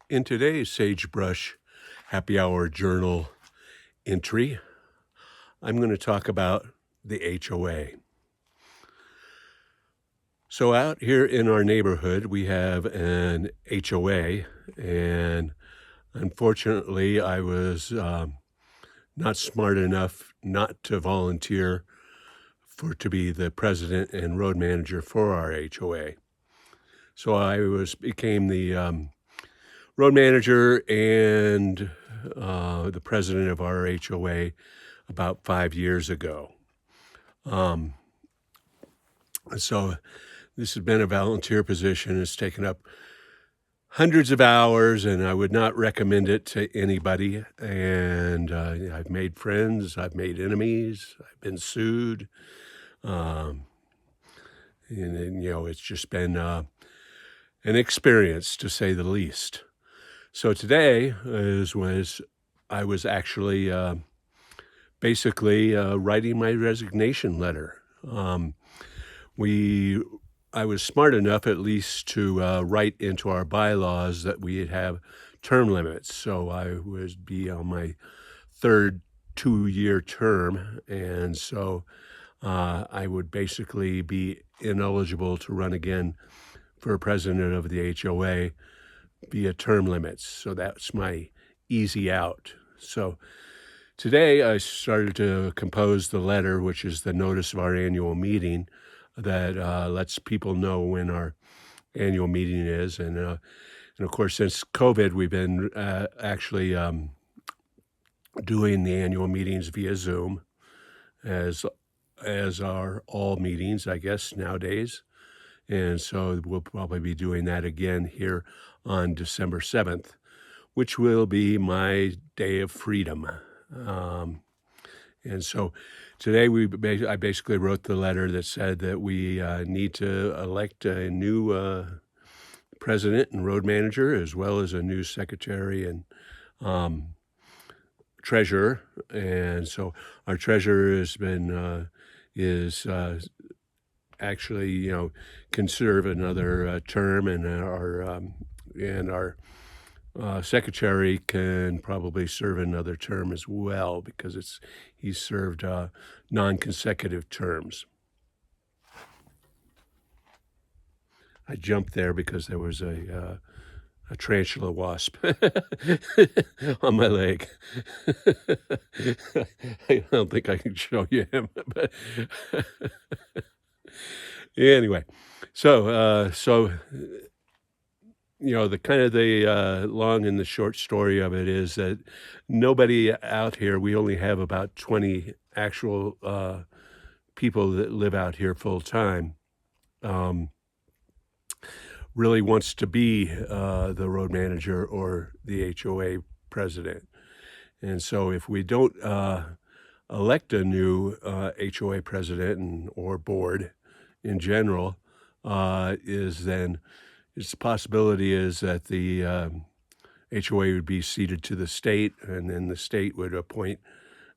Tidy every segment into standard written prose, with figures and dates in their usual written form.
In today's Sagebrush Happy Hour Journal entry, I'm going to talk about the HOA. So out here in our neighborhood, we have an HOA, and unfortunately, I was not smart enough not to volunteer to be the president and road manager for our HOA. So I became the road manager and the president of our HOA about 5 years ago. So this has been a volunteer position. It's taken up hundreds of hours, and I would not recommend it to anybody. And I've made friends, I've made enemies, I've been sued. And it's just been an experience, to say the least. So today I was actually basically writing my resignation letter. I was smart enough at least to write into our bylaws that we'd have term limits. So I would be on my third 2-year term, and so I would basically be ineligible to run again for president of the HOA via term limits. So that's my easy out. So today I started to compose the letter, which is the notice of our annual meeting that lets people know when our annual meeting is. And of course, since COVID, we've been actually doing the annual meetings via Zoom, as are all meetings, I guess, nowadays. And so we'll probably be doing that again here on December 7th, which will be my day of freedom. And so today I basically wrote the letter that said that we need to elect a new president and road manager, as well as a new secretary and treasurer. And so our treasurer has been actually, can serve another term, and our secretary can probably serve another term as well, because he's served non-consecutive terms. I jumped there because there was a tarantula wasp on my leg. I don't think I can show you him, but anyway. So the long and the short story of it is that nobody out here, we only have about 20 actual people that live out here full time, really wants to be the road manager or the HOA president. And so if we don't elect a new HOA president or board in general, it's the possibility is that the HOA would be ceded to the state, and then the state would appoint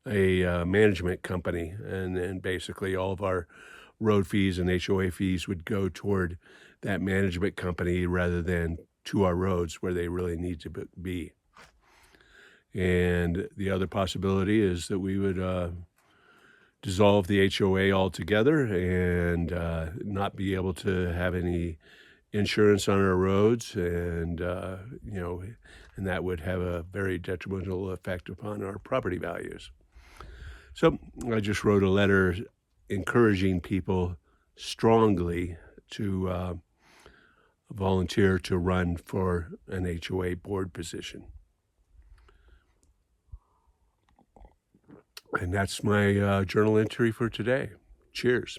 a management company, and then basically all of our road fees and HOA fees would go toward that management company rather than to our roads where they really need to be. And the other possibility is that we would dissolve the HOA altogether and not be able to have any insurance on our roads, and and that would have a very detrimental effect upon our property values. So I just wrote a letter encouraging people strongly to volunteer to run for an HOA board position. And that's my journal entry for today. Cheers.